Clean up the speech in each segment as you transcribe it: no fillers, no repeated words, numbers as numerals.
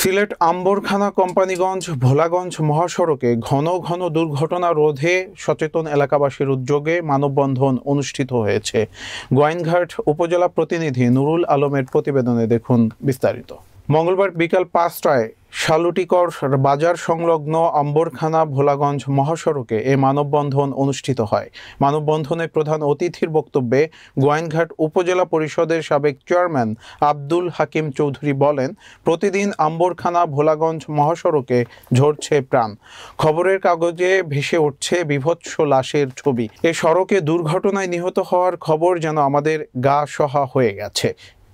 সিলেট আম্বরখানা কোম্পানীগঞ্জ ভোলাগঞ্জ মহাসড়কে ঘন ঘন দুর্ঘটনা রোধে সচেতন এলাকাবাসীর উদ্যোগে মানববন্ধন অনুষ্ঠিত হয়েছে। গোয়াইনঘাট উপজেলা প্রতিনিধি নুরুল আলমের প্রতিবেদনে দেখুন বিস্তারিত। মঙ্গলবার বিকাল ৫টায় শালুটিকর বাজার সংলগ্ন আম্বরখানা ভোলাগঞ্জ মহাসড়কে এ মানববন্ধন অনুষ্ঠিত হয়। মানববন্ধনে প্রধান অতিথির বক্তব্যে গোয়াইনঘাট উপজেলা পরিষদের সাবেক চেয়ারম্যান আব্দুল হাকিম চৌধুরী বলেন, প্রতিদিন আম্বরখানা ভোলাগঞ্জ মহাসড়কে ঝরছে প্রাণ। খবরের কাগজে ভেসে উঠছে বীভৎস লাশের ছবি। এ সড়কে দুর্ঘটনায় নিহত হওয়ার খবর যেন আমাদের গা সহা হয়ে গেছে।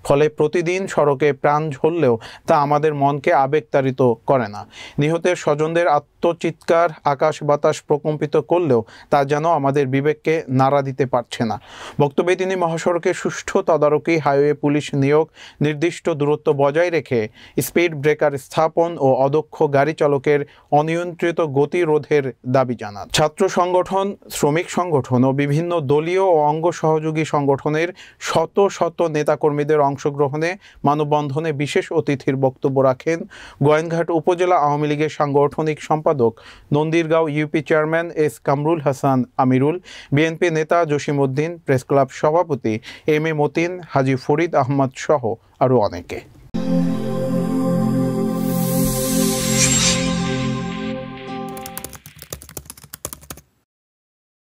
ফলে প্রতিদিন সড়কে প্রাণ ঝরলেও তা আমাদের মনকে আবেগতাড়িত করে না। নিহতের স্বজনদের আত্মচিৎকার আকাশ বাতাস প্রকম্পিত করলেও তা যেন আমাদের বিবেককে নাড়া দিতে পারছে না। বক্তব্যে তিনি মহাসড়কে সুষ্ঠু তদারকি, হাইওয়ে পুলিশ নিয়োগ, নির্দিষ্ট দূরত্ব বজায় রেখে স্পিড ব্রেকার স্থাপন ও অদক্ষ গাড়ি চালকের অনিয়ন্ত্রিত গতি রোধের দাবি জানান। ছাত্র সংগঠন, শ্রমিক সংগঠন ও বিভিন্ন দলীয় ও অঙ্গ সহযোগী সংগঠনের শত শত নেতাকর্মীদের অংশগ্রহণে মানববন্ধনে বিশেষ অতিথির বক্তব্য রাখেন গোয়াইনঘাট উপজেলা আওয়ামী লীগের সাংগঠনিক সম্পাদক, Nandirgaon UP chairman S Kamrul Hasan Amirul, BNP নেতা জসিম উদ্দিন, প্রেস ক্লাব সভাপতি এম এ মতিন, হাজী ফরিদ আহমদ সহ আরও অনেকে।